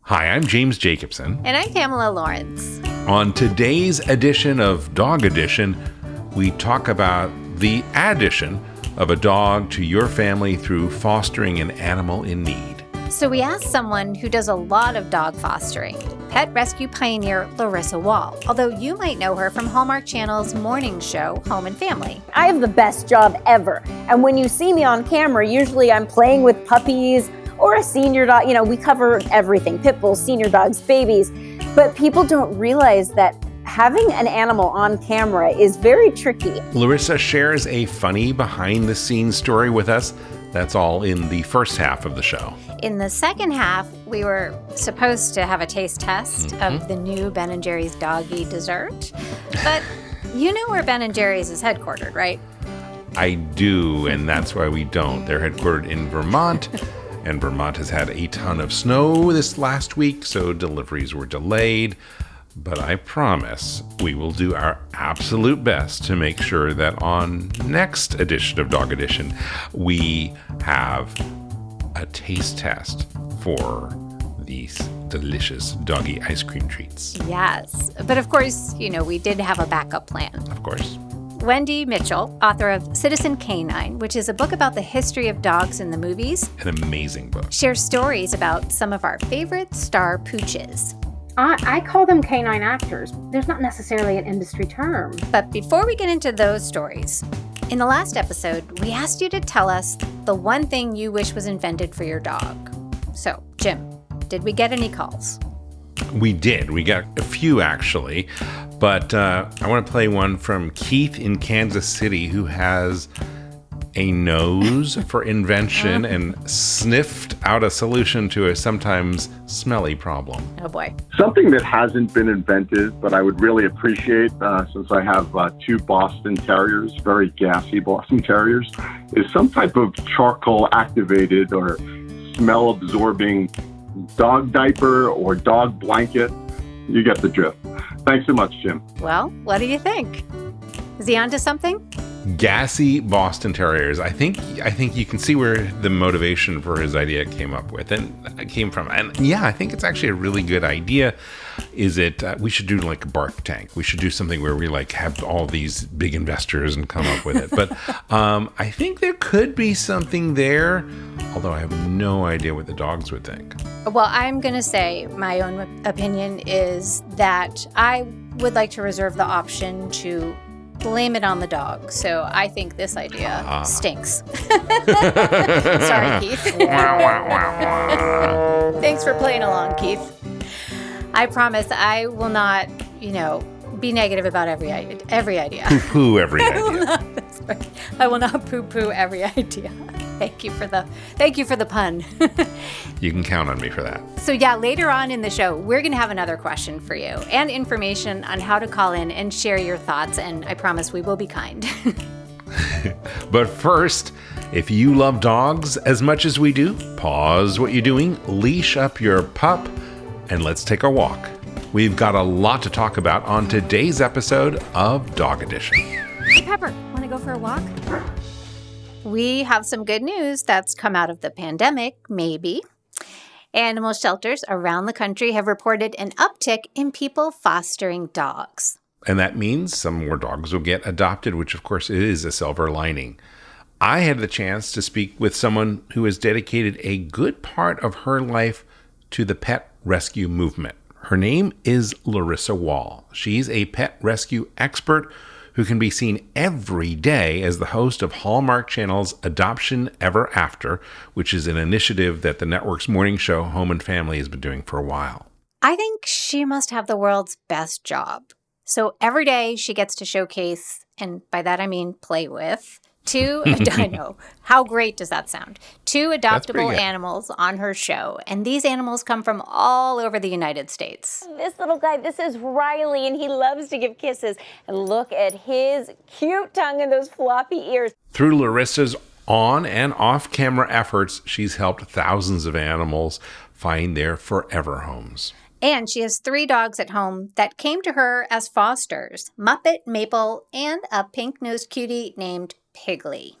Hi, I'm James Jacobson. And I'm Pamela Lawrence. On today's edition of Dog Edition, we talk about the addition of a dog to your family through fostering an animal in need. So we asked someone who does a lot of dog fostering, pet rescue pioneer Larissa Wohl, although you might know her from Hallmark Channel's morning show, Home and Family. I have the best job ever. And when you see me on camera, usually I'm playing with puppies or a senior dog. You know, we cover everything, pit bulls, senior dogs, babies. But people don't realize that having an animal on camera is very tricky. Larissa shares a funny behind-the-scenes story with us. That's all in the first half of the show. In the second half, we were supposed to have a taste test of the new Ben & Jerry's doggy dessert. But you know where Ben & Jerry's is headquartered, right? I do, and that's why we don't. They're headquartered in Vermont, and Vermont has had a ton of snow this last week, so deliveries were delayed. But I promise we will do our absolute best to make sure that on next edition of Dog Edition, we have a taste test for these delicious doggy ice cream treats. Yes. But of course, you know, we did have a backup plan. Of course. Wendy Mitchell, author of Citizen Canine, which is a book about the history of dogs in the movies. An amazing book. Shares stories about some of our favorite star pooches. I call them canine actors. There's not necessarily an industry term. But before we get into those stories, in the last episode, we asked you to tell us the one thing you wish was invented for your dog. So, Jim, did we get any calls? We did. We got a few, actually. But I want to play one from Keith in Kansas City, who has a nose for invention and sniffed out a solution to a sometimes smelly problem. Oh, boy. Something that hasn't been invented, but I would really appreciate, since I have two Boston Terriers, very gassy Boston Terriers, is some type of charcoal activated or smell absorbing dog diaper or dog blanket. You get the drift. Thanks so much, Jim. Well, what do you think? Is he onto something? Gassy Boston Terriers. I think you can see where the motivation for his idea came from. And yeah, I think it's actually a really good idea. Is it, we should do like a bark tank. We should do something where we like have all these big investors and come up with it. But I think there could be something there, although I have no idea what the dogs would think. Well, I'm going to say my own opinion is that I would like to reserve the option to blame it on the dog. So I think this idea stinks. Sorry, Keith. Thanks for playing along, Keith. I promise I will not, be negative about every idea. Poo-poo every idea. That's right. I will not poo-poo every idea. Thank you for the pun. You can count on me for that. So yeah, later on in the show, we're going to have another question for you and information on how to call in and share your thoughts. And I promise we will be kind. But first, if you love dogs as much as we do, pause what you're doing, leash up your pup, and let's take a walk. We've got a lot to talk about on today's episode of Dog Edition. Hey, Pepper, want to go for a walk? We have some good news that's come out of the pandemic, maybe. Animal shelters around the country have reported an uptick in people fostering dogs. And that means some more dogs will get adopted, which of course is a silver lining. I had the chance to speak with someone who has dedicated a good part of her life to the pet rescue movement. Her name is Larissa Wohl. She's a pet rescue expert who can be seen every day as the host of Hallmark Channel's Adoption Ever After, which is an initiative that the network's morning show Home and Family has been doing for a while. I think she must have the world's best job. So every day she gets to showcase, and by that I mean play with, I know, how great does that sound? 2 adoptable animals on her show. And these animals come from all over the United States. This little guy, this is Riley, and he loves to give kisses. And look at his cute tongue and those floppy ears. Through Larissa's on and off camera efforts, she's helped thousands of animals find their forever homes. And she has 3 dogs at home that came to her as fosters, Muppet, Maple, and a pink-nosed cutie named Piggly.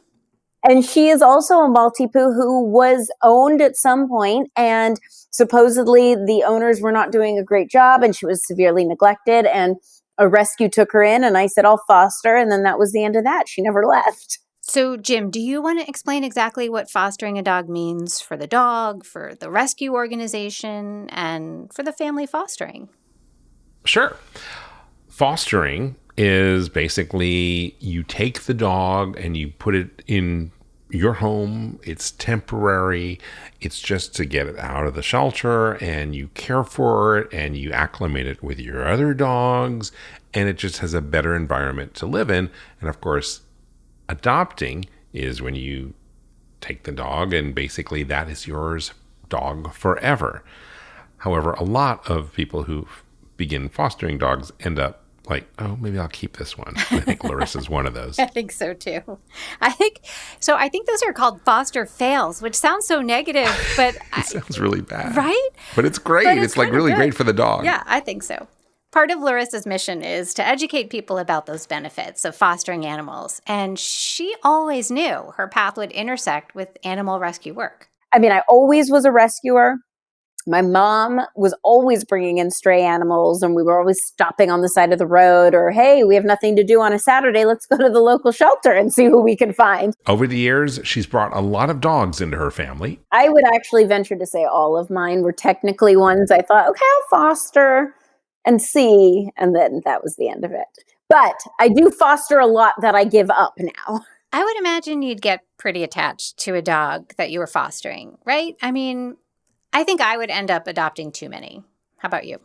And she is also a Maltipoo who was owned at some point, and supposedly the owners were not doing a great job and she was severely neglected, and a rescue took her in, and I said, I'll foster. And then that was the end of that. She never left. So, Jim, do you want to explain exactly what fostering a dog means for the dog, for the rescue organization, and for the family fostering? Sure. Fostering is basically you take the dog and you put it in your home. It's temporary. It's just to get it out of the shelter, and you care for it and you acclimate it with your other dogs, and it just has a better environment to live in. And of course, adopting is when you take the dog and basically that is yours dog forever. However, a lot of people who begin fostering dogs end up like, oh, maybe I'll keep this one. I think Larissa's one of those. I think so too. I think those are called foster fails, which sounds so negative, but It sounds really bad. right? But it's great. But it's like really good. great for the dog. Yeah, I think so. Part of Larissa's mission is to educate people about those benefits of fostering animals. And she always knew her path would intersect with animal rescue work. I mean, I always was a rescuer. My mom was always bringing in stray animals, and we were always stopping on the side of the road, or, hey, we have nothing to do on a Saturday. Let's go to the local shelter and see who we can find. Over the years, she's brought a lot of dogs into her family. I would actually venture to say all of mine were technically ones I thought, okay, I'll foster and see. And then that was the end of it. But I do foster a lot that I give up now. I would imagine you'd get pretty attached to a dog that you were fostering, right? I mean, I think I would end up adopting too many. How about you?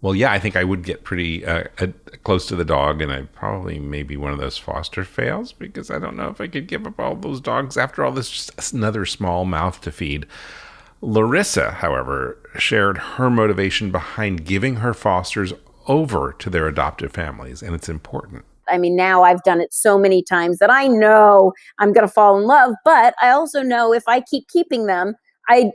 Well, yeah, I think I would get pretty close to the dog, and I probably may be one of those foster fails because I don't know if I could give up all those dogs. After all, this just another small mouth to feed. Larissa, however, shared her motivation behind giving her fosters over to their adoptive families, and it's important. I mean, now I've done it so many times that I know I'm going to fall in love, but I also know if I keep keeping them,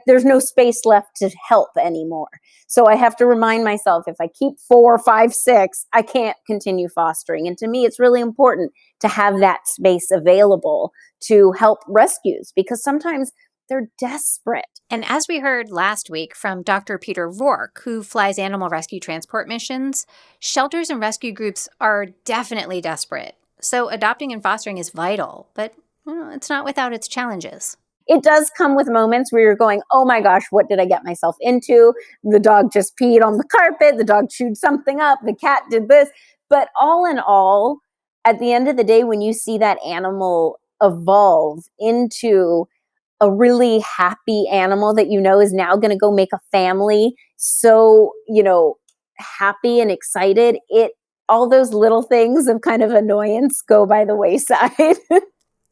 there's no space left to help anymore. So I have to remind myself, if I keep 4, 5, 6, I can't continue fostering. And to me, it's really important to have that space available to help rescues, because sometimes they're desperate. And as we heard last week from Dr. Peter Rourke, who flies animal rescue transport missions, shelters and rescue groups are definitely desperate. So adopting and fostering is vital, but it's not without its challenges. It does come with moments where you're going, oh my gosh, what did I get myself into? The dog just peed on the carpet. The dog chewed something up. The cat did this. But all in all, at the end of the day, when you see that animal evolve into a really happy animal that you know is now going to go make a family, so, happy and excited, all those little things of kind of annoyance go by the wayside.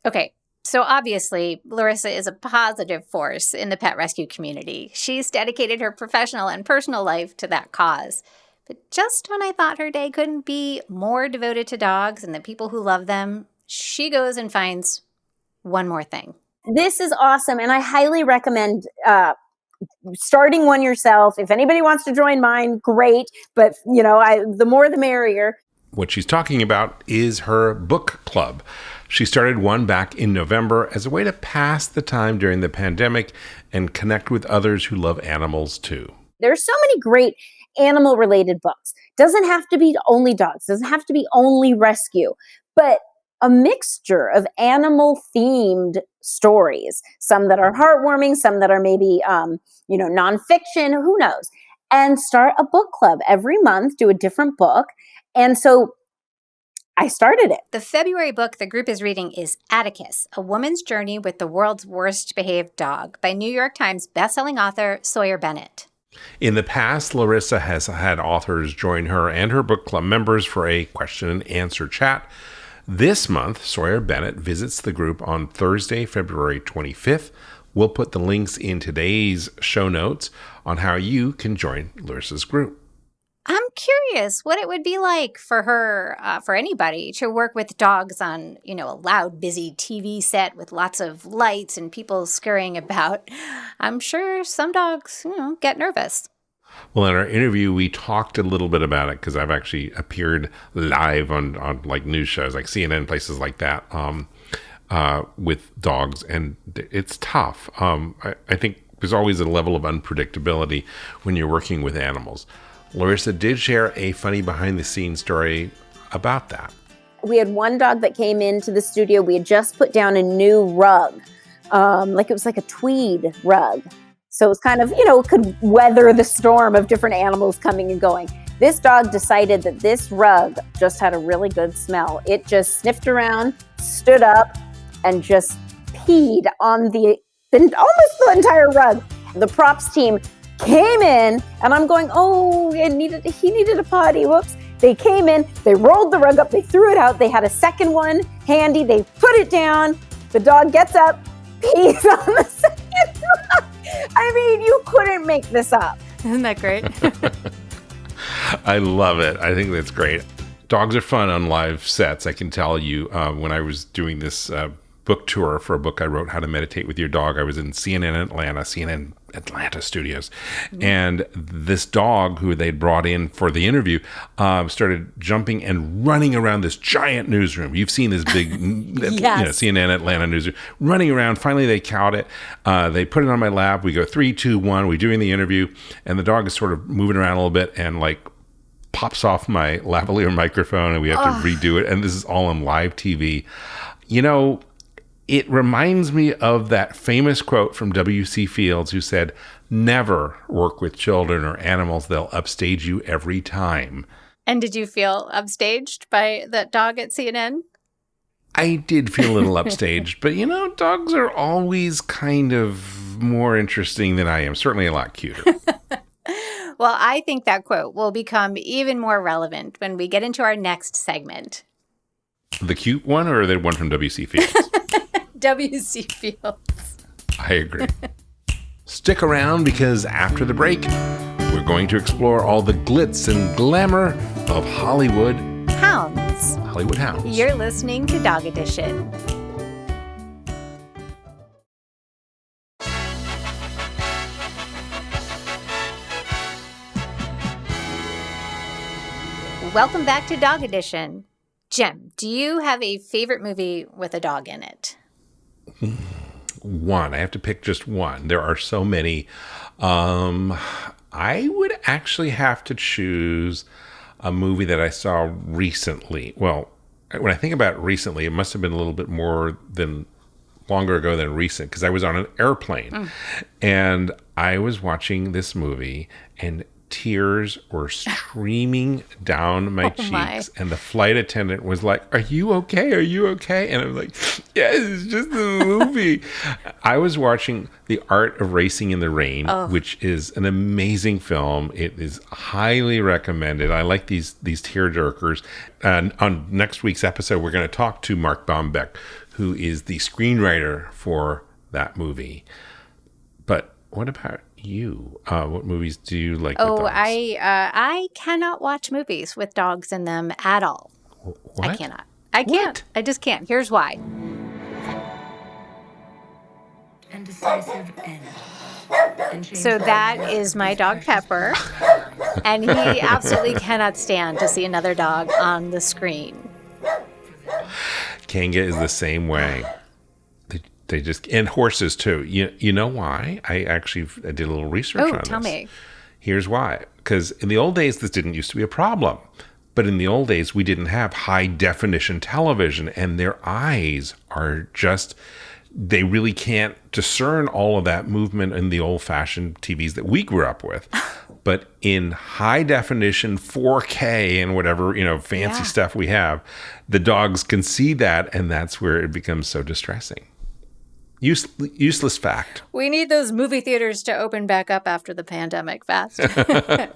Okay. So obviously, Larissa is a positive force in the pet rescue community. She's dedicated her professional and personal life to that cause. But just when I thought her day couldn't be more devoted to dogs and the people who love them, she goes and finds one more thing. This is awesome, and I highly recommend starting one yourself. If anybody wants to join mine, great. But, the more the merrier. What she's talking about is her book club. She started one back in November as a way to pass the time during the pandemic and connect with others who love animals too. There's so many great animal-related books. Doesn't have to be only dogs. Doesn't have to be only rescue. But a mixture of animal-themed stories. Some that are heartwarming, some that are maybe, nonfiction, who knows. And start a book club every month, do a different book. And so I started it. The February book the group is reading is Atticus, A Woman's Journey with the World's Worst Behaved Dog by New York Times bestselling author Sawyer Bennett. In the past, Larissa has had authors join her and her book club members for a question and answer chat. This month, Sawyer Bennett visits the group on Thursday, February 25th. We'll put the links in today's show notes on how you can join Larissa's group. I'm curious what it would be like for her, for anybody, to work with dogs on, a loud, busy TV set with lots of lights and people scurrying about. I'm sure some dogs, get nervous. Well, in our interview, we talked a little bit about it because I've actually appeared live on like news shows like CNN, places like that. with dogs, and it's tough. I think there's always a level of unpredictability when you're working with animals. Larissa did share a funny behind-the-scenes story about that. We had one dog that came into the studio. We had just put down a new rug. It was like a tweed rug. So it was kind of, could weather the storm of different animals coming and going. This dog decided that this rug just had a really good smell. It just sniffed around, stood up, and just peed on almost the entire rug. The props team came in, and I'm going, he needed a potty, whoops. They came in, they rolled the rug up, they threw it out, they had a second one handy, they put it down, the dog gets up, pees on the second rug. I mean, you couldn't make this up. Isn't that great? I love it. I think that's great. Dogs are fun on live sets. I can tell you, when I was doing this book tour for a book I wrote, How to Meditate with Your Dog, I was in CNN Atlanta studios. And this dog who they'd brought in for the interview started jumping and running around this giant newsroom. You've seen this big CNN Atlanta newsroom, running around. Finally, they cowed it. They put it on my lap. We go 3, 2, 1. We're doing the interview. And the dog is sort of moving around a little bit and pops off my lavalier microphone, and we have to redo it. And this is all on live TV. It reminds me of that famous quote from W.C. Fields, who said, "Never work with children or animals. They'll upstage you every time." And did you feel upstaged by that dog at CNN? I did feel a little upstaged, but dogs are always kind of more interesting than I am. Certainly a lot cuter. Well, I think that quote will become even more relevant when we get into our next segment. The cute one, or the one from W.C. Fields? W.C. Fields. I agree. Stick around, because after the break, we're going to explore all the glitz and glamour of Hollywood Hounds. Hollywood Hounds. You're listening to Dog Edition. Welcome back to Dog Edition. Jim, do you have a favorite movie with a dog in it? One. I have to pick just one. There are so many. I would actually have to choose a movie that I saw recently. Well, when I think about recently, it must have been a little bit longer ago than recent, because I was on an airplane and I was watching this movie, and tears were streaming down my cheeks. And the flight attendant was like, "Are you okay? Are you okay?" And I was like, "Yes, it's just a movie." I was watching The Art of Racing in the Rain, which is an amazing film. It is highly recommended. I like these tearjerkers. And on next week's episode, we're going to talk to Mark Bombeck, who is the screenwriter for that movie. But what about you? What movies do you like with dogs? I cannot watch movies with dogs in them at all. What? I cannot. I can't. I just can't. Here's why. Indecisive end. So that is my dog Pepper, and he absolutely cannot stand to see another dog on the screen. Kanga is the same way. They just, and horses too. You know why? I did a little research on this. Oh, tell me. Here's why. Because in the old days, this didn't used to be a problem. But in the old days, we didn't have high definition television, and their eyes are just, they really can't discern all of that movement in the old fashioned TVs that we grew up with. But in high definition 4K and whatever, fancy stuff we have, the dogs can see that, and that's where it becomes so distressing. Useless fact. We need those movie theaters to open back up after the pandemic fast. But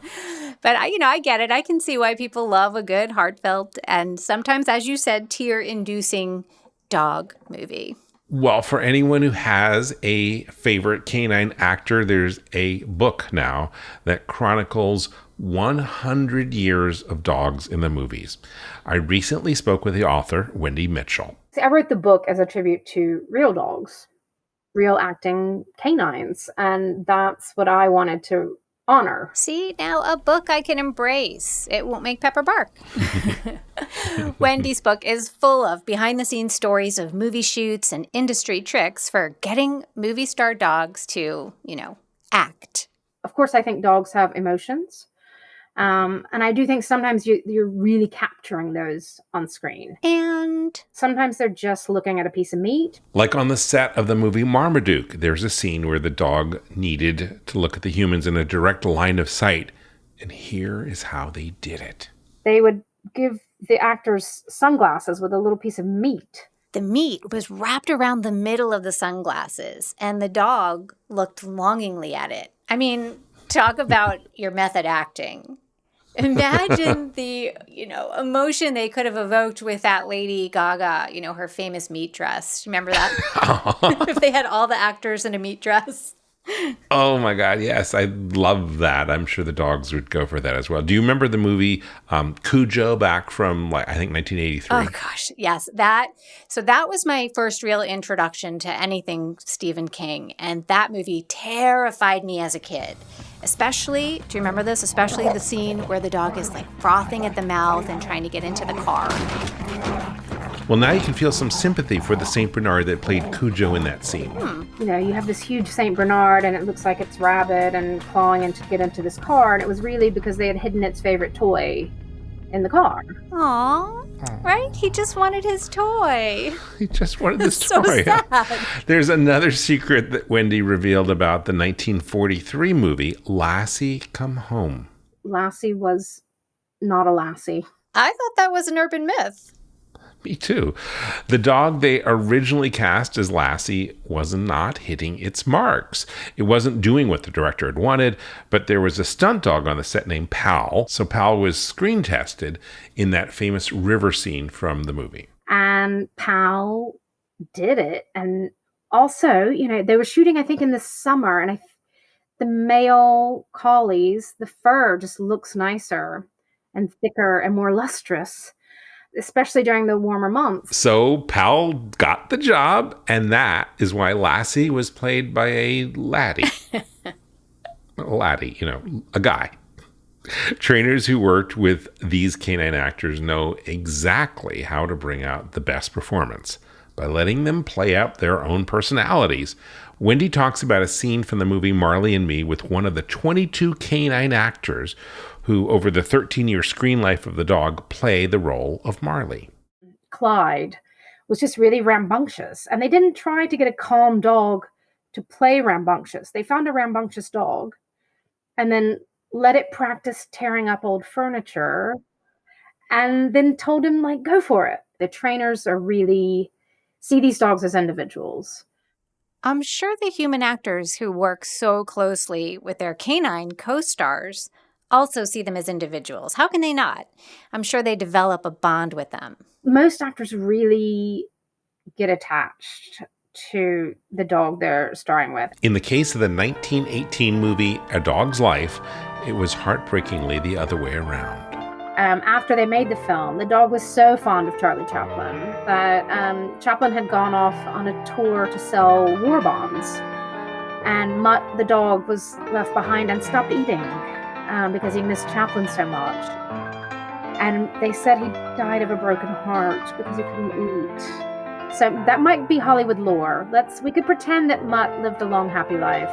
I get it. I can see why people love a good, heartfelt, and sometimes, as you said, tear-inducing dog movie. Well, for anyone who has a favorite canine actor, there's a book now that chronicles 100 years of dogs in the movies. I recently spoke with the author, Wendy Mitchell. See, I wrote the book as a tribute to real dogs, real acting canines. And that's what I wanted to honor. See, now a book I can embrace. It won't make Pepper bark. Wendy's book is full of behind-the-scenes stories of movie shoots and industry tricks for getting movie star dogs to, act. Of course, I think dogs have emotions. And I do think sometimes you're really capturing those on screen. And sometimes they're just looking at a piece of meat. Like on the set of the movie Marmaduke, there's a scene where the dog needed to look at the humans in a direct line of sight. And here is how they did it. They would give the actors sunglasses with a little piece of meat. The meat was wrapped around the middle of the sunglasses, and the dog looked longingly at it. I mean, talk about your method acting. Imagine the, emotion they could have evoked with that Lady Gaga, her famous meat dress. Remember that? If they had all the actors in a meat dress. Oh my God, yes. I love that. I'm sure the dogs would go for that as well. Do you remember the movie Cujo back from, I think, 1983? Oh gosh, yes. That was my first real introduction to anything Stephen King. And that movie terrified me as a kid. Especially, do you remember this? Especially the scene where the dog is frothing at the mouth and trying to get into the car. Well, now you can feel some sympathy for the St. Bernard that played Cujo in that scene. You have this huge St. Bernard and it looks like it's rabid and clawing in to get into this car. And it was really because they had hidden its favorite toy in the car. Aww, right? He just wanted his toy. He just wanted this so toy. Sad. There's another secret that Wendy revealed about the 1943 movie, Lassie Come Home. Lassie was not a lassie. I thought that was an urban myth. Me too. The dog they originally cast as Lassie was not hitting its marks. It wasn't doing what the director had wanted, but there was a stunt dog on the set named Pal. So Pal was screen tested in that famous river scene from the movie. And Pal did it. And also, they were shooting, I think, in the summer. And the male collies, the fur just looks nicer and thicker and more lustrous, especially during the warmer months. So Pal got the job, and that is why Lassie was played by a laddie. A laddie, a guy. Trainers who worked with these canine actors know exactly how to bring out the best performance by letting them play out their own personalities. Wendy talks about a scene from the movie Marley and Me with one of the 22 canine actors who, over the 13-year screen life of the dog, play the role of Marley. Clyde was just really rambunctious, and they didn't try to get a calm dog to play rambunctious. They found a rambunctious dog and then let it practice tearing up old furniture and then told him, go for it. The trainers really see these dogs as individuals. I'm sure the human actors who work so closely with their canine co-stars also see them as individuals. How can they not? I'm sure they develop a bond with them. Most actors really get attached to the dog they're starring with. In the case of the 1918 movie A Dog's Life, it was heartbreakingly the other way around. After they made the film, the dog was so fond of Charlie Chaplin that Chaplin had gone off on a tour to sell war bonds. And Mutt, the dog, was left behind and stopped eating because he missed Chaplin so much. And they said he died of a broken heart because he couldn't eat. So that might be Hollywood lore. We could pretend that Mutt lived a long, happy life.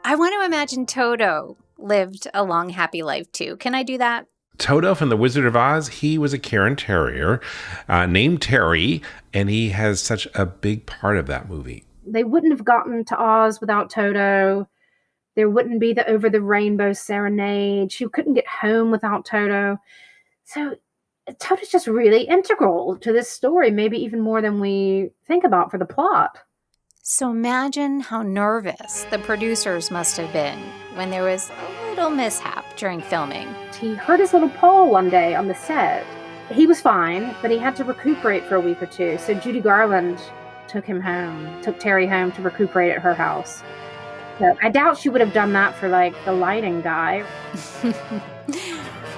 I want to imagine Toto lived a long, happy life too. Can I do that? Toto from The Wizard of Oz, he was a Cairn Terrier named Terry, and he has such a big part of that movie. They wouldn't have gotten to Oz without Toto. There wouldn't be the Over the Rainbow serenade. She couldn't get home without Toto. So Toto's just really integral to this story, maybe even more than we think about for the plot. So imagine how nervous the producers must have been when there was a little mishap during filming. He hurt his little paw one day on the set. He was fine, but he had to recuperate for a week or two. So Judy Garland took Terry home to recuperate at her house. So I doubt she would have done that for the lighting guy.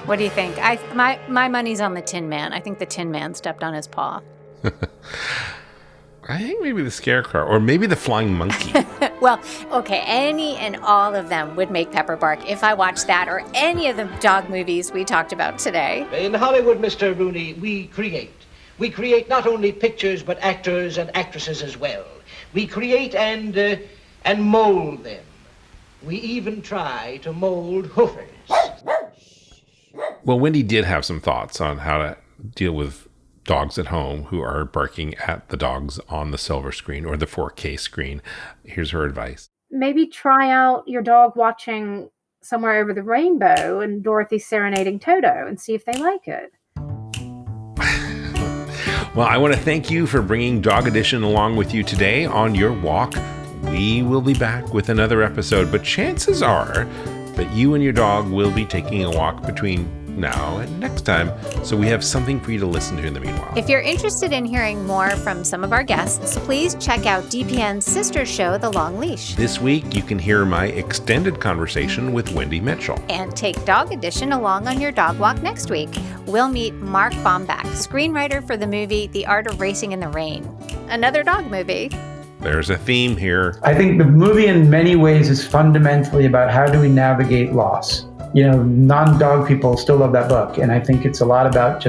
What do you think? My money's on the Tin Man. I think the Tin Man stepped on his paw. I think maybe the scarecrow or maybe the flying monkey. Well, okay, any and all of them would make Pepper bark if I watched that or any of the dog movies we talked about today. In Hollywood, Mr. Rooney, we create. We create not only pictures, but actors and actresses as well. We create and mold them. We even try to mold hoofers. Well, Wendy did have some thoughts on how to deal with dogs at home who are barking at the dogs on the silver screen or the 4K screen. Here's her advice. Maybe try out your dog watching Somewhere Over the Rainbow and Dorothy serenading Toto and see if they like it. Well, I want to thank you for bringing Dog Edition along with you today on your walk. We will be back with another episode, but chances are that you and your dog will be taking a walk between now and next time, so we have something for you to listen to in the meanwhile. If you're interested in hearing more from some of our guests, please check out DPN's sister show, The Long Leash. This week, you can hear my extended conversation with Wendy Mitchell. And take Dog Edition along on your dog walk next week. We'll meet Mark Baumbach, screenwriter for the movie The Art of Racing in the Rain, another dog movie. There's a theme here. I think the movie in many ways is fundamentally about how do we navigate loss. You know, non-dog people still love that book. And I think it's a lot about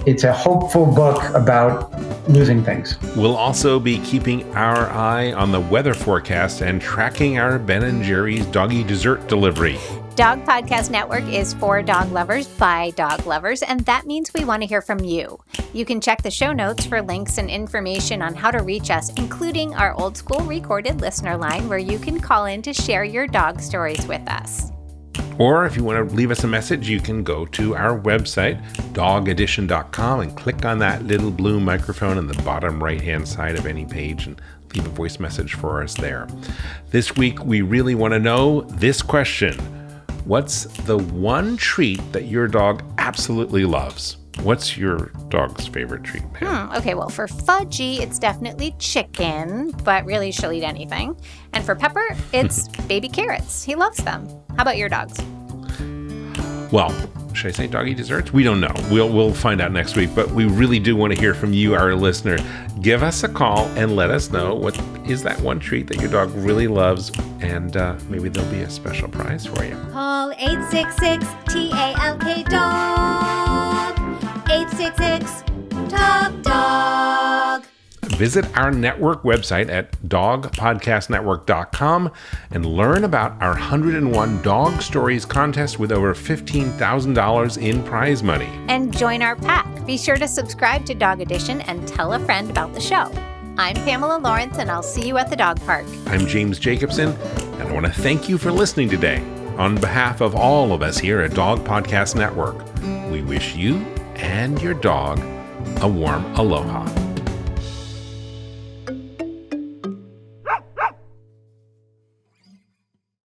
it's a hopeful book about losing things. We'll also be keeping our eye on the weather forecast and tracking our Ben & Jerry's doggy dessert delivery. Dog Podcast Network is for dog lovers by dog lovers, and that means we want to hear from you. You can check the show notes for links and information on how to reach us, including our old school recorded listener line where you can call in to share your dog stories with us. Or if you want to leave us a message, you can go to our website, dogedition.com, and click on that little blue microphone in the bottom right-hand side of any page and leave a voice message for us there. This week, we really want to know this question. What's the one treat that your dog absolutely loves? What's your dog's favorite treat, Pam? Okay, well, for Fudgy, it's definitely chicken, but really she'll eat anything. And for Pepper, it's baby carrots. He loves them. How about your dogs? Well, should I say doggy desserts? We don't know. We'll find out next week, but we really do want to hear from you, our listener. Give us a call and let us know what is that one treat that your dog really loves, and maybe there'll be a special prize for you. Call 866-TALK-DOG. 866-TALK-DOG. Visit our network website at dogpodcastnetwork.com and learn about our 101 Dog Stories contest with over $15,000 in prize money. And join our pack. Be sure to subscribe to Dog Edition and tell a friend about the show. I'm Pamela Lawrence, and I'll see you at the dog park. I'm James Jacobson, and I want to thank you for listening today. On behalf of all of us here at Dog Podcast Network, we wish you and your dog a warm aloha.